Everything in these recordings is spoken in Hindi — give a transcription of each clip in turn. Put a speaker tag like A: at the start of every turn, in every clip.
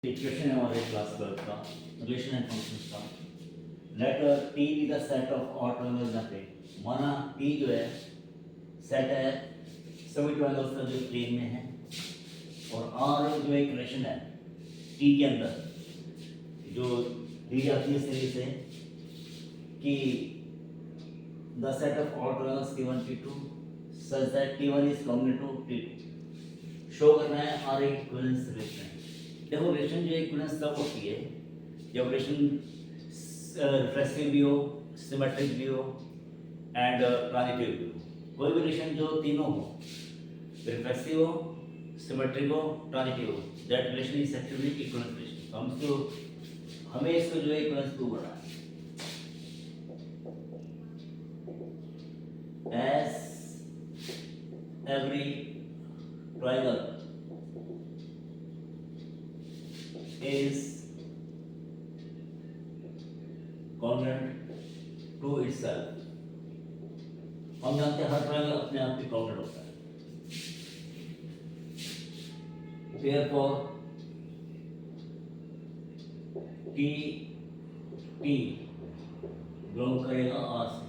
A: इक्वेशन है हमारे क्लास 12 का रिलेशन एंड फंक्शंस का। Let T be the set of odd triangles in plane. माना टी जो है सेट है सभी ट्रायंगल्स का जो प्लेन में है, और आर जो एक रिलेशन है टी के अंदर जो दी जाती है सीरीज से कि the set of odd triangles T1 T2 such that T1 is common to T2 show करना है आर इक्विवेलेंस रिलेशन। देखो रिलेशन जो इक्विवेलेंस तब होती है जब रिलेशन रिफ्लेक्सिव भी हो, सिमेट्रिक भी हो एंड ट्रांजिटिव भी हो। कोई भी रिलेशन जो तीनों हो, रिफ्लेक्सिव हो, सिमेट्रिक हो, ट्रांजिटिव हो, that relation is said to be equivalence relation. हमें इसको जो है इक्विवेलेंस प्रूव करना है। as every triangle is congruent to itself। हम जानते हैं हर ट्रायंगल अपने आप में कॉन्ग्रुएंट होता है। therefore टी टी बिलोंग करेगा आर से,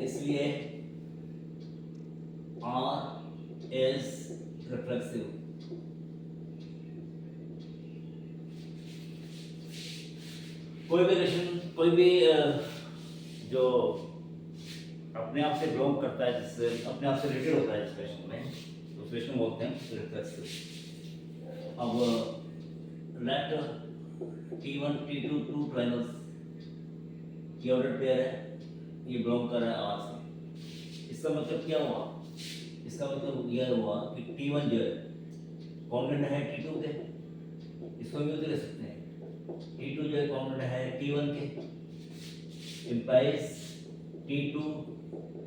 A: इसलिए आर इज रिफ्लेक्सिव। कोई भी रिलेशन, कोई भी जो अपने आप से बिलोंग करता है, जिससे अपने आप से रिलेटेड होता है इस रिलेशन में, तो उस रिलेशन बोलते हैं रिफ्लेक्सिव। अब let T1 T2 two triangles की ऑर्डर पेयर है, ये बिलोंग कर रहा है आर से। इसका मतलब क्या हुआ? इसका मतलब यह हुआ कि T1 जो है कॉन्ग्रुएंट है T2 के, इसको भी ले सकते हैं। T2 जो है कॉन्ग्रुएंट है T1 के, इंप्लाइज T2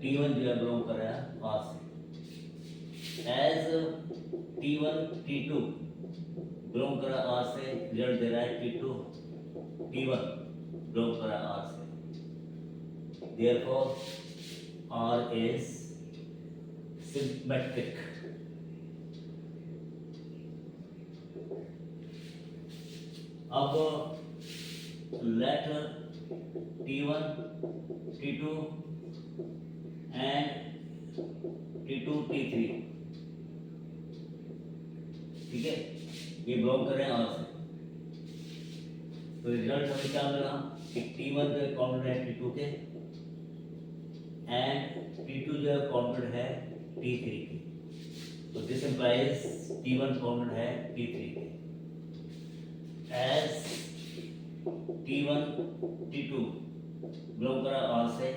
A: T1 जो है बिलोंग कर रहा है आर से। एज T1 T2 बिलोंग कर रहा है आर से, रिजल्ट दे रहा है T2 T1 बिलोंग कर रहा है आर से। Therefore, R is symmetric। अब let T1 T2 and T2 T3, ठीक है, ये बिलोंग कर रहे हैं R से। तो रिजल्ट हमें क्या मिला कि T1 जो कॉन्ग्रुएंट है T2 के एंड T2 जो कॉन्ग्रुएंट है T3 के। तो दिस इंप्लाइज T1 कॉन्ग्रुएंट है T3 के। एज T1 T2 बिलोंग कर रहा है R से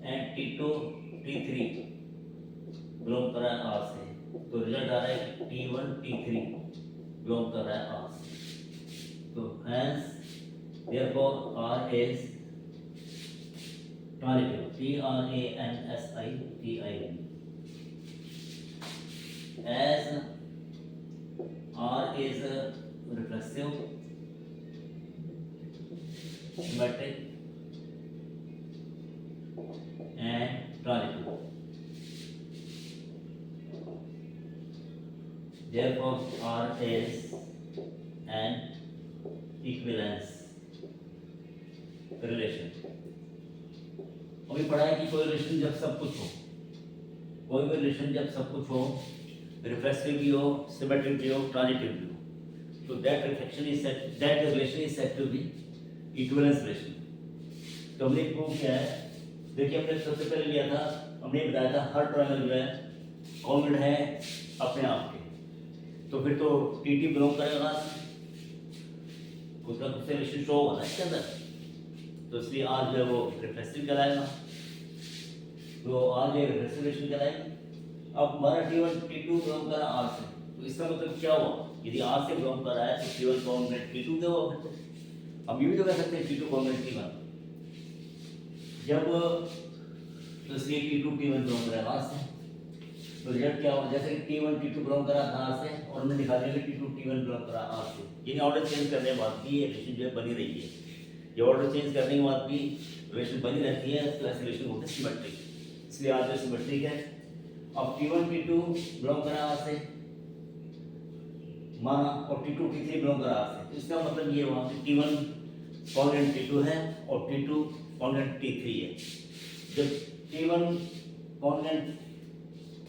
A: एंड T2 T3 बिलोंग कर रहा है R से, तो रिजल्ट आ रहा है कि T1 T3 बिलोंग कर रहा है R से। तो hence therefore R is transitive, transitive, as R is reflexive, symmetric and transitive, therefore R is an equivalence relation। अभी पढ़ा है कि कोई रिलेशन जब सब कुछ हो, कोई भी रिलेशन जब सब कुछ हो, रिफ्लेक्सिव भी हो, सिमेट्रिक भी हो, ट्रांजिटिव भी हो, तो that reflection is said, that relation is said to be equivalence relation. तो हमने प्रूव किया है। देखिए हमने सबसे पहले लिया था, हमने बताया था हर ट्रायंगल जो है कॉन्ग्रुएंट है अपने आप के, तो फिर तो टी बिलोंग करेगा, उसका खुद से रिलेशन शो होगा ना इसके अंदर, तो इसलिए आज जो है वो रिफ्लेक्सिव कहलाएगा, तो आज ये रिफ्लेक्सिव रिलेशन कहलाएगा। अब हमारा T1 T2 बिलोंग कर रहा है R से, तो इसका मतलब क्या हुआ? यदि R से बिलोंग कर रहा है तो T1 कॉन्ग्रुएंट T2 के हुआ। फिर तो अब ये भी तो कह सकते हैं T2 कॉन्ग्रुएंट T1 जब, तो इसलिए T2 T1 बिलोंग कर रहा है R से। तो रिजल्ट क्या होगा? जैसे T1 T2 बिलोंग कर रहा था R से, और हमने दिखा दिया कि T2 T1 बिलोंग कर रहा है R से, यानी ऑर्डर चेंज करने के बाद भी ये रिलेशन जो है बनी रही है। ये ऑर्डर चेंज करने के बाद भी रिलेशन बनी रहती है, तो ऐसे रिलेशन होते हैं सिमेट्रिक। इसलिए आज जो सिमेट्रिक है अब T1 T2 बिलोंग करा R से माना और T2 T3 बिलोंग करा R से, तो इसका मतलब ये हुआ कि T1 कोऑर्डिनेट T2 है और T2 कोऑर्डिनेट T3 है। जब T1 coordinate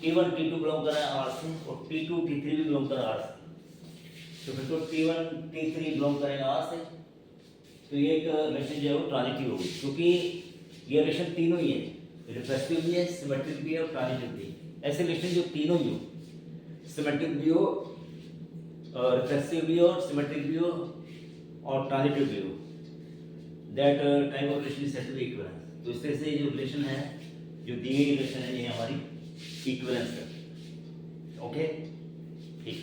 A: T1 T2 belong कर रहा है R से और T2 T3 भी बिलोंग कर रहा है R से, तो फिर तो T1 T3 बिलोंग करेगा R से, तो ये एक रिलेशन जो है वो ट्रांजिटिव होगी, क्योंकि ये रिलेशन तीनों ही है, रिफ्लेक्सिव भी है, सिमेट्रिक भी है और ट्रांजिटिव भी है। ऐसे रिलेशन जो तीनों ही हो, सिमेट्रिक भी हो, रिफ्लेक्सिव भी हो, सिमेट्रिक भी हो और ट्रांजिटिव भी हो, that type of relation is said to be equivalence. तो इस तरह से जो रिलेशन है, जो दी गई रिलेशन है, ये हमारी इक्विवेलेंस है। ओके, ठीक।